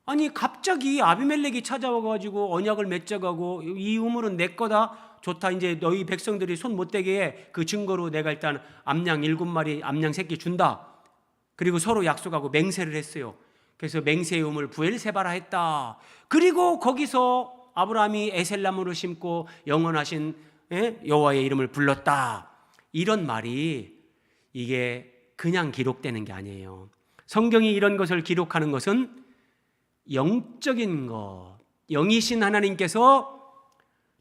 아니 갑자기 아비멜렉이 찾아와가지고 언약을 맺어가고 이 우물은 내 거다, 좋다, 이제 너희 백성들이 손 못 대게 해, 그 증거로 내가 일단 암양 7마리 암양 새끼 준다. 그리고 서로 약속하고 맹세를 했어요. 그래서 맹세의 우물 부엘세바라 했다. 그리고 거기서 아브라함이 에셀나무를 심고 영원하신 여호와의 이름을 불렀다. 이런 말이 이게 그냥 기록되는 게 아니에요. 성경이 이런 것을 기록하는 것은 영적인 것, 영이신 하나님께서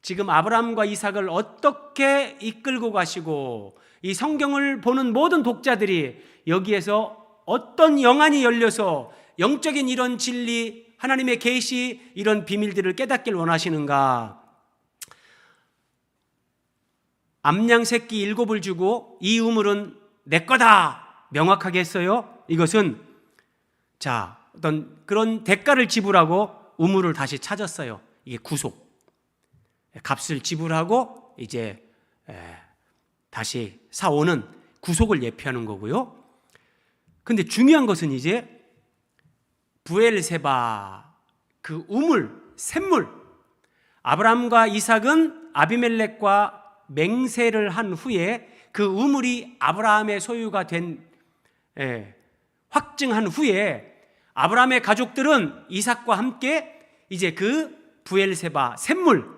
지금 아브라함과 이삭을 어떻게 이끌고 가시고 이 성경을 보는 모든 독자들이 여기에서 어떤 영안이 열려서 영적인 이런 진리, 하나님의 계시, 이런 비밀들을 깨닫길 원하시는가. 암양 새끼 7을 주고 이 우물은 내 거다 명확하게 했어요. 이것은 자, 어떤 그런 대가를 지불하고 우물을 다시 찾았어요. 이게 구속, 값을 지불하고 이제 다시 사오는 구속을 예표하는 거고요. 근데 중요한 것은 이제 부엘세바, 그 우물, 샘물, 아브라함과 이삭은 아비멜렉과 맹세를 한 후에 그 우물이 아브라함의 소유가 된 확증한 후에 아브라함의 가족들은 이삭과 함께 이제 그 부엘세바, 샘물,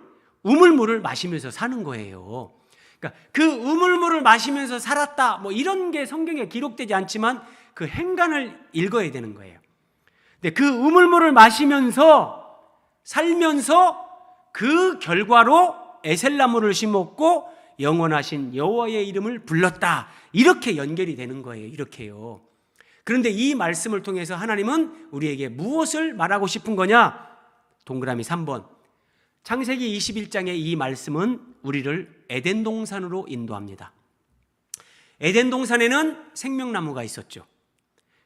우물물을 마시면서 사는 거예요. 그러니까 그 우물물을 마시면서 살았다, 뭐 이런 게 성경에 기록되지 않지만 그 행간을 읽어야 되는 거예요. 근데 그 우물물을 마시면서 살면서 그 결과로 에셀나무를 심었고 영원하신 여호와의 이름을 불렀다. 이렇게 연결이 되는 거예요. 이렇게요. 그런데 이 말씀을 통해서 하나님은 우리에게 무엇을 말하고 싶은 거냐? 동그라미 3번. 창세기 21장의 이 말씀은 우리를 에덴 동산으로 인도합니다. 에덴 동산에는 생명나무가 있었죠.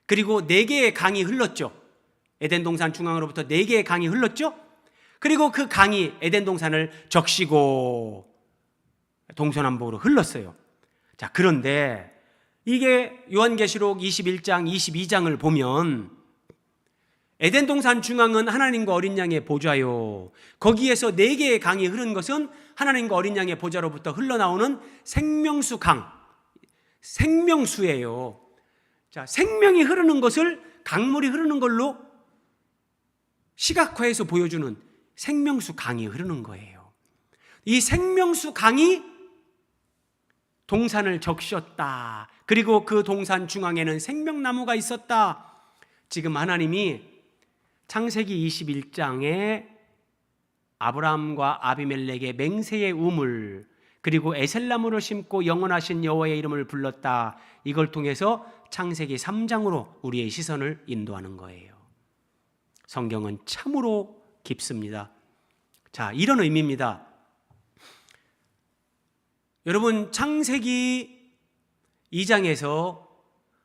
그리고 4개의 강이 흘렀죠. 에덴 동산 중앙으로부터 4개의 강이 흘렀죠. 그리고 그 강이 에덴 동산을 적시고 동서남북으로 흘렀어요. 자, 그런데 이게 요한계시록 21장, 22장을 보면 에덴 동산 중앙은 하나님과 어린 양의 보좌요. 거기에서 4개의 강이 흐른 것은 하나님과 어린 양의 보좌로부터 흘러나오는 생명수 강, 생명수예요. 자, 생명이 흐르는 것을 강물이 흐르는 걸로 시각화해서 보여주는 생명수 강이 흐르는 거예요. 이 생명수 강이 동산을 적셨다. 그리고 그 동산 중앙에는 생명나무가 있었다. 지금 하나님이 창세기 21장에 아브라함과 아비멜렉의 맹세의 우물, 그리고 에셀나무를 심고 영원하신 여호와의 이름을 불렀다. 이걸 통해서 창세기 3장으로 우리의 시선을 인도하는 거예요. 성경은 참으로 깊습니다. 자, 이런 의미입니다. 여러분, 창세기 2장에서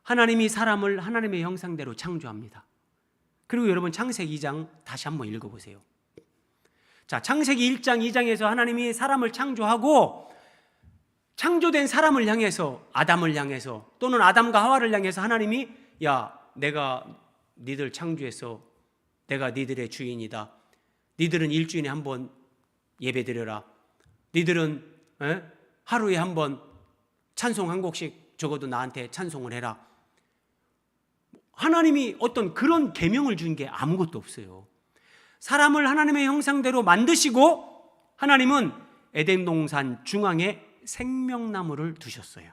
하나님이 사람을 하나님의 형상대로 창조합니다. 그리고 여러분, 창세기 2장 다시 한번 읽어보세요. 자, 창세기 1장, 2장에서 하나님이 사람을 창조하고 창조된 사람을 향해서, 아담을 향해서, 또는 아담과 하와를 향해서 하나님이 야, 내가 니들 창조해서 내가 니들의 주인이다. 니들은 일주일에 한 번 예배드려라. 니들은 하루에 한 번 찬송 한 곡씩 적어도 나한테 찬송을 해라. 하나님이 어떤 그런 계명을 준 게 아무것도 없어요. 사람을 하나님의 형상대로 만드시고 하나님은 에덴 동산 중앙에 생명나무를 두셨어요.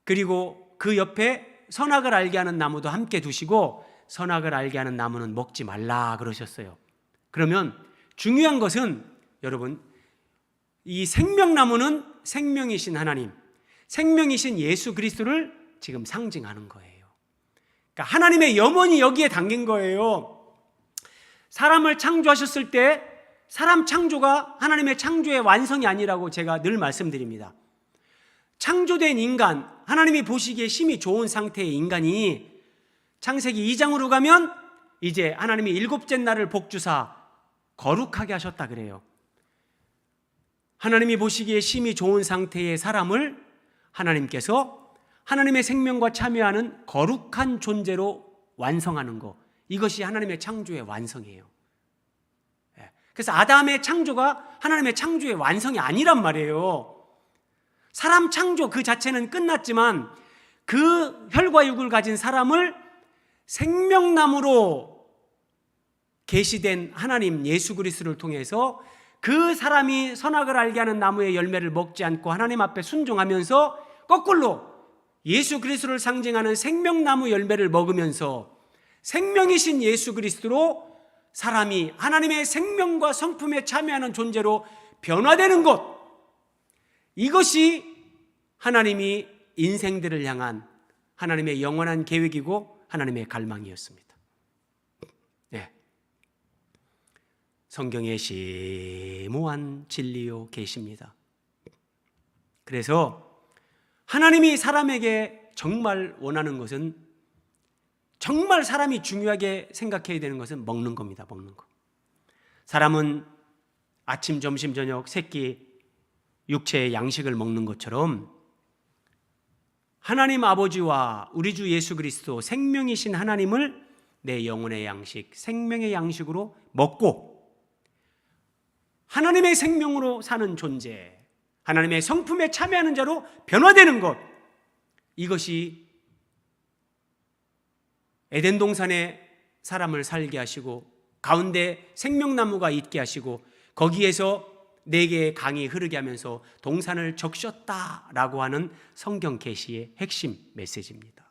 그리고 그 옆에 선악을 알게 하는 나무도 함께 두시고 선악을 알게 하는 나무는 먹지 말라 그러셨어요. 그러면 중요한 것은 여러분, 이 생명나무는 생명이신 하나님, 생명이신 예수 그리스도를 지금 상징하는 거예요. 그러니까 하나님의 염원이 여기에 담긴 거예요. 사람을 창조하셨을 때 사람 창조가 하나님의 창조의 완성이 아니라고 제가 늘 말씀드립니다. 창조된 인간, 하나님이 보시기에 심히 좋은 상태의 인간이 창세기 2장으로 가면 이제 하나님이 일곱째 날을 복주사 거룩하게 하셨다 그래요. 하나님이 보시기에 심히 좋은 상태의 사람을 하나님께서 하나님의 생명과 참여하는 거룩한 존재로 완성하는 것, 이것이 하나님의 창조의 완성이에요. 그래서 아담의 창조가 하나님의 창조의 완성이 아니란 말이에요. 사람 창조 그 자체는 끝났지만 그 혈과 육을 가진 사람을 생명나무로 계시된 하나님 예수 그리스도를 통해서 그 사람이 선악을 알게 하는 나무의 열매를 먹지 않고 하나님 앞에 순종하면서 거꾸로 예수 그리스도를 상징하는 생명나무 열매를 먹으면서 생명이신 예수 그리스도로 사람이 하나님의 생명과 성품에 참여하는 존재로 변화되는 것, 이것이 하나님이 인생들을 향한 하나님의 영원한 계획이고 하나님의 갈망이었습니다. 네. 성경에 심오한 진리요 계십니다. 그래서 하나님이 사람에게 정말 원하는 것은, 정말 사람이 중요하게 생각해야 되는 것은 먹는 겁니다. 먹는 거. 사람은 아침, 점심, 저녁, 세끼 육체의 양식을 먹는 것처럼 하나님 아버지와 우리 주 예수 그리스도 생명이신 하나님을 내 영혼의 양식, 생명의 양식으로 먹고 하나님의 생명으로 사는 존재, 하나님의 성품에 참여하는 자로 변화되는 것, 이것이 에덴 동산에 사람을 살게 하시고 가운데 생명나무가 있게 하시고 거기에서 4개의 강이 흐르게 하면서 동산을 적셨다라고 하는 성경 계시의 핵심 메시지입니다.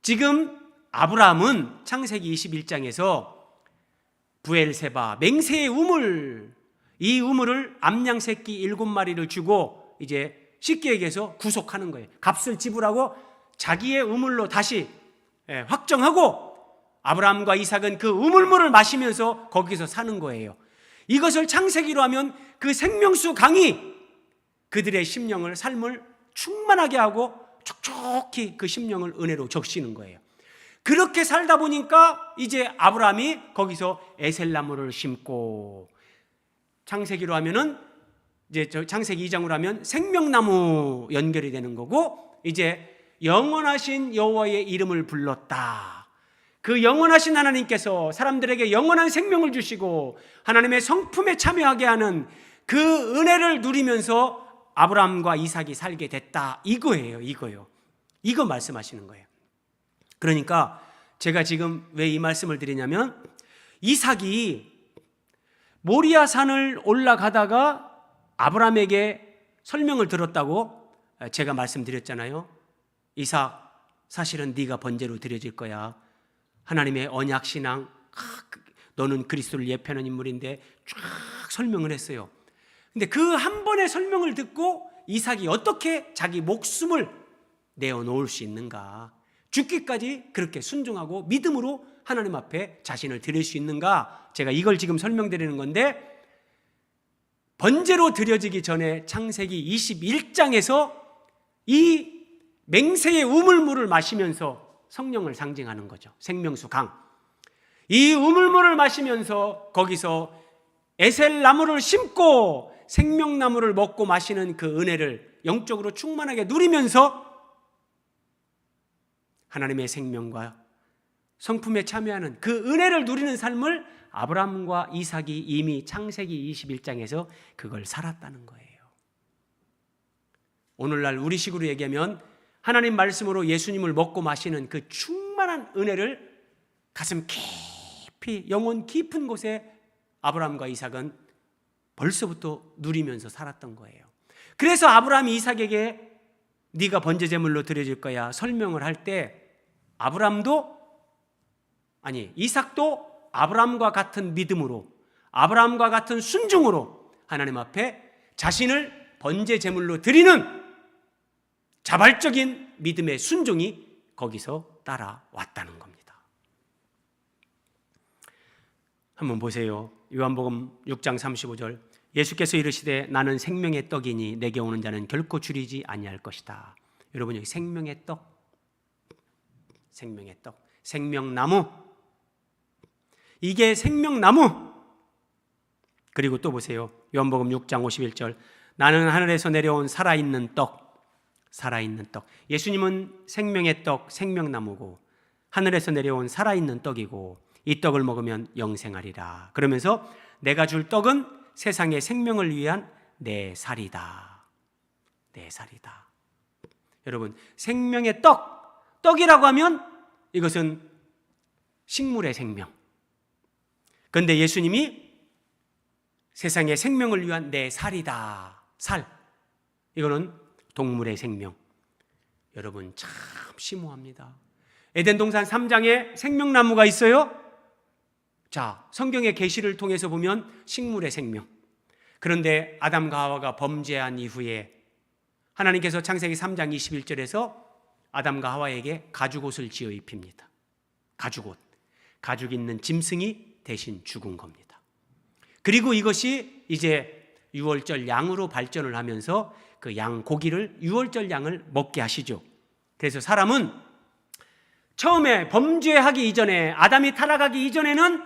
지금 아브라함은 창세기 21장에서 부엘세바, 맹세의 우물, 이 우물을 암양 새끼 7마리를 주고 이제 쉽게 얘기해서 구속하는 거예요. 값을 지불하고 자기의 우물로 다시 확정하고 아브라함과 이삭은 그 우물물을 마시면서 거기서 사는 거예요. 이것을 창세기로 하면 그 생명수 강이 그들의 심령을, 삶을 충만하게 하고 촉촉히 그 심령을 은혜로 적시는 거예요. 그렇게 살다 보니까 이제 아브라함이 거기서 에셀나무를 심고, 창세기로 하면은 이제 창세기 2장으로 하면 생명나무 연결이 되는 거고, 이제 영원하신 여호와의 이름을 불렀다. 그 영원하신 하나님께서 사람들에게 영원한 생명을 주시고 하나님의 성품에 참여하게 하는 그 은혜를 누리면서 아브라함과 이삭이 살게 됐다. 이거예요. 이거 말씀하시는 거예요. 그러니까 제가 지금 왜 이 말씀을 드리냐면, 이삭이 모리아 산을 올라가다가 아브라함에게 설명을 들었다고 제가 말씀드렸잖아요. 이삭, 사실은 네가 번제로 드려질 거야. 하나님의 언약 신앙, 너는 그리스도를 예표하는 인물인데 쫙 설명을 했어요. 근데 그 한 번의 설명을 듣고 이삭이 어떻게 자기 목숨을 내어놓을 수 있는가, 죽기까지 그렇게 순종하고 믿음으로 하나님 앞에 자신을 드릴 수 있는가, 제가 이걸 지금 설명드리는 건데, 번제로 드려지기 전에 창세기 21장에서 이 맹세의 우물물을 마시면서 성령을 상징하는 거죠. 생명수 강. 이 우물물을 마시면서 거기서 에셀나무를 심고 생명나무를 먹고 마시는 그 은혜를 영적으로 충만하게 누리면서 하나님의 생명과 성품에 참여하는 그 은혜를 누리는 삶을 아브라함과 이삭이 이미 창세기 21장에서 그걸 살았다는 거예요. 오늘날 우리식으로 얘기하면 하나님 말씀으로 예수님을 먹고 마시는 그 충만한 은혜를 가슴 깊이, 영혼 깊은 곳에 아브라함과 이삭은 벌써부터 누리면서 살았던 거예요. 그래서 아브라함이 이삭에게 네가 번제 제물로 드려질 거야 설명을 할 때 이삭도 아브라함과 같은 믿음으로, 아브라함과 같은 순종으로 하나님 앞에 자신을 번제 제물로 드리는 자발적인 믿음의 순종이 거기서 따라왔다는 겁니다. 한번 보세요. 요한복음 6장 35절, 예수께서 이르시되 나는 생명의 떡이니 내게 오는 자는 결코 줄이지 아니할 것이다. 여러분, 여기 생명의 떡, 생명의 떡, 생명나무, 이게 생명나무. 그리고 또 보세요. 요한복음 6장 51절, 나는 하늘에서 내려온 살아있는 떡, 살아있는 떡. 예수님은 생명의 떡, 생명나무고 하늘에서 내려온 살아있는 떡이고 이 떡을 먹으면 영생하리라. 그러면서 내가 줄 떡은 세상의 생명을 위한 내 살이다. 내 살이다. 여러분, 생명의 떡, 떡이라고 하면 이것은 식물의 생명. 그런데 예수님이 세상의 생명을 위한 내 살이다. 살. 이거는 동물의 생명. 여러분, 참 심오합니다. 에덴 동산 3장에 생명나무가 있어요. 자, 성경의 계시를 통해서 보면 식물의 생명. 그런데 아담과 하와가 범죄한 이후에 하나님께서 창세기 3장 21절에서 아담과 하와에게 가죽옷을 지어 입힙니다. 가죽옷. 가죽 있는 짐승이 대신 죽은 겁니다. 그리고 이것이 이제 유월절 양으로 발전을 하면서 그 양 고기를, 유월절 양을 먹게 하시죠. 그래서 사람은 처음에 범죄하기 이전에, 아담이 타락하기 이전에는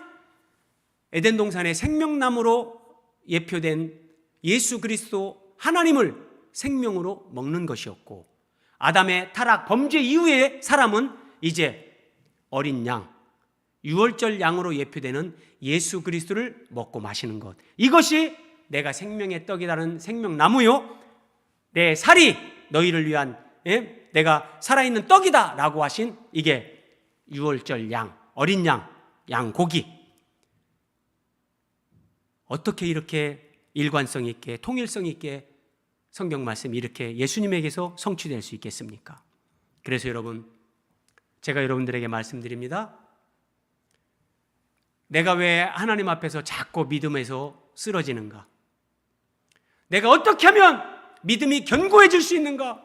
에덴 동산의 생명나무로 예표된 예수 그리스도 하나님을 생명으로 먹는 것이었고, 아담의 타락 범죄 이후에 사람은 이제 어린 양, 유월절 양으로 예표되는 예수 그리스도를 먹고 마시는 것, 이것이 내가 생명의 떡이라는 생명나무요, 내 살이 너희를 위한 내가 살아있는 떡이다 라고 하신 이게 유월절 양, 어린 양, 양고기. 어떻게 이렇게 일관성 있게, 통일성 있게 성경 말씀이 이렇게 예수님에게서 성취될 수 있겠습니까? 그래서 여러분, 제가 여러분들에게 말씀드립니다. 내가 왜 하나님 앞에서 자꾸 믿음에서 쓰러지는가? 내가 어떻게 하면 믿음이 견고해질 수 있는가?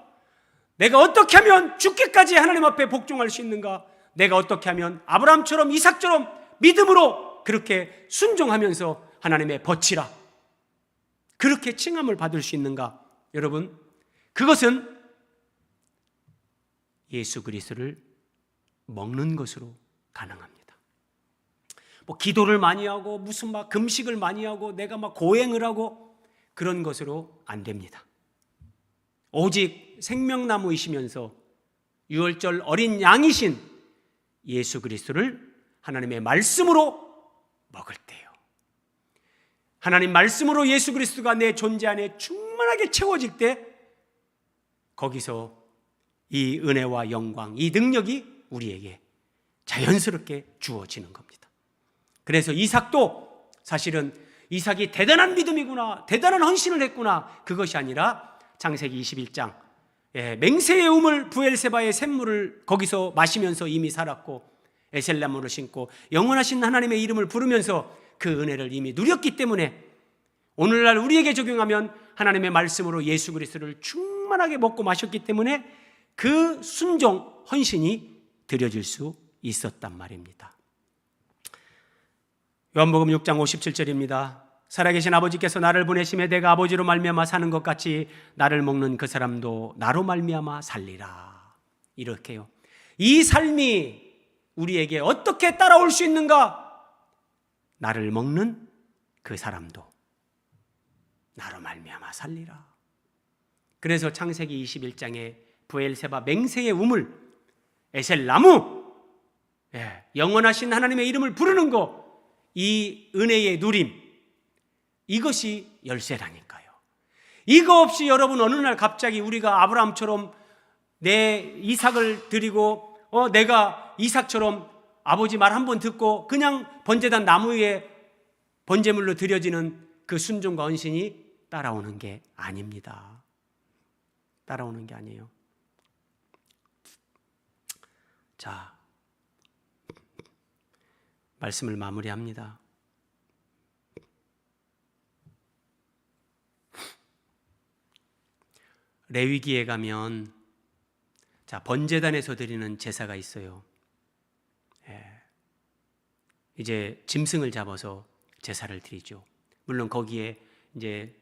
내가 어떻게 하면 죽기까지 하나님 앞에 복종할 수 있는가? 내가 어떻게 하면 아브라함처럼 이삭처럼 믿음으로 그렇게 순종하면서 하나님의 벗이라 그렇게 칭함을 받을 수 있는가? 여러분, 그것은 예수 그리스도를 먹는 것으로 가능합니다. 뭐 기도를 많이 하고 무슨 막 금식을 많이 하고 내가 막 고행을 하고 그런 것으로 안 됩니다. 오직 생명나무이시면서 유월절 어린 양이신 예수 그리스도를 하나님의 말씀으로 먹을 때요, 하나님 말씀으로 예수 그리스도가 내 존재 안에 충만하게 채워질 때 거기서 이 은혜와 영광, 이 능력이 우리에게 자연스럽게 주어지는 겁니다. 그래서 이삭도 사실은 이삭이 대단한 믿음이구나, 대단한 헌신을 했구나, 그것이 아니라 창세기 21장 맹세의 우물 부엘세바의 샘물을 거기서 마시면서 이미 살았고 에셀나무를 신고 영원하신 하나님의 이름을 부르면서 그 은혜를 이미 누렸기 때문에 오늘날 우리에게 적용하면 하나님의 말씀으로 예수 그리스도를 충만하게 먹고 마셨기 때문에 그 순종, 헌신이 드려질 수 있었단 말입니다. 요한복음 6장 57절입니다. 살아계신 아버지께서 나를 보내심에 내가 아버지로 말미암아 사는 것 같이 나를 먹는 그 사람도 나로 말미암아 살리라. 이렇게요. 이 삶이 우리에게 어떻게 따라올 수 있는가? 나를 먹는 그 사람도 나로 말미암아 살리라. 그래서 창세기 21장에 브엘세바 맹세의 우물, 에셀나무, 영원하신 하나님의 이름을 부르는 거, 이 은혜의 누림, 이것이 열쇠라니까요. 이거 없이 여러분 어느 날 갑자기 우리가 아브라함처럼 내 이삭을 드리고 내가 이삭처럼 아버지 말 한 번 듣고 그냥 번제단 나무 위에 번제물로 드려지는 그 순종과 헌신이 따라오는 게 아닙니다. 따라오는 게 아니에요. 자, 말씀을 마무리합니다. 레위기에 가면 번제단에서 드리는 제사가 있어요. 이제 짐승을 잡아서 제사를 드리죠. 물론 거기에 이제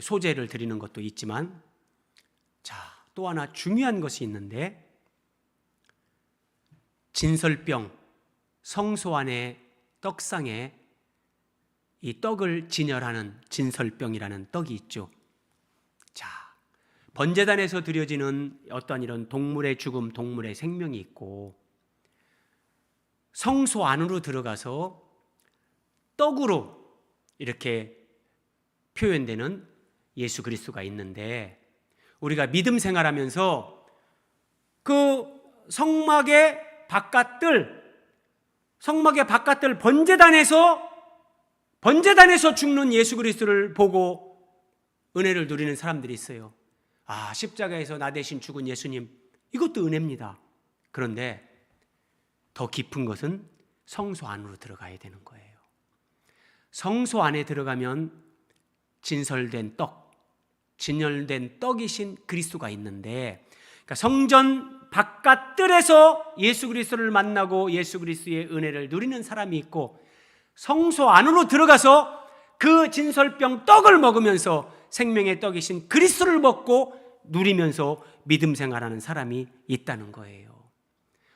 소제를 드리는 것도 있지만, 또 하나 중요한 것이 있는데, 진설병, 성소 안의 떡상에 이 떡을 진열하는 진설병이라는 떡이 있죠. 번제단에서 드려지는 어떤 이런 동물의 죽음, 동물의 생명이 있고, 성소 안으로 들어가서 떡으로 이렇게 표현되는 예수 그리스도가 있는데, 우리가 믿음 생활하면서 그 성막의 바깥들 번제단에서 죽는 예수 그리스도를 보고 은혜를 누리는 사람들이 있어요. 십자가에서 나 대신 죽은 예수님, 이것도 은혜입니다. 그런데 더 깊은 것은 성소 안으로 들어가야 되는 거예요. 성소 안에 들어가면 진열된 떡이신 그리스도가 있는데, 그러니까 성전 바깥들에서 예수 그리스도를 만나고 예수 그리스도의 은혜를 누리는 사람이 있고, 성소 안으로 들어가서 그 진설병 떡을 먹으면서 생명의 떡이신 그리스도를 먹고 누리면서 믿음 생활하는 사람이 있다는 거예요.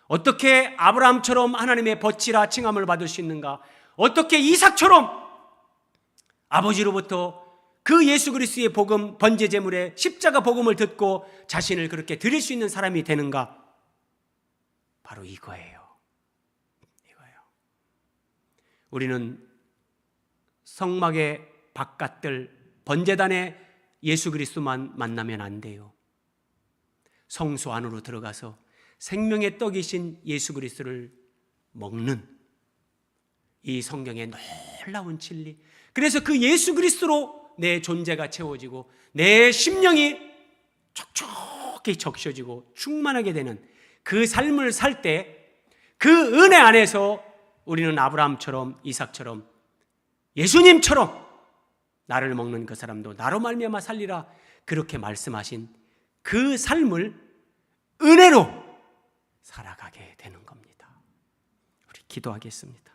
어떻게 아브라함처럼 하나님의 벗이라 칭함을 받을 수 있는가? 어떻게 이삭처럼 아버지로부터 그 예수 그리스도의 복음, 번제 제물의 십자가 복음을 듣고 자신을 그렇게 드릴 수 있는 사람이 되는가? 바로 이거예요. 우리는 성막의 바깥들, 번제단의 예수 그리스도만 만나면 안 돼요. 성소 안으로 들어가서 생명의 떡이신 예수 그리스도를 먹는 이 성경의 놀라운 진리. 그래서 그 예수 그리스도로 내 존재가 채워지고 내 심령이 촉촉히 적셔지고 충만하게 되는 그 삶을 살 때, 그 은혜 안에서 우리는 아브라함처럼, 이삭처럼, 예수님처럼 나를 먹는 그 사람도 나로 말미암아 살리라, 그렇게 말씀하신 그 삶을 은혜로 살아가게 되는 겁니다. 우리 기도하겠습니다.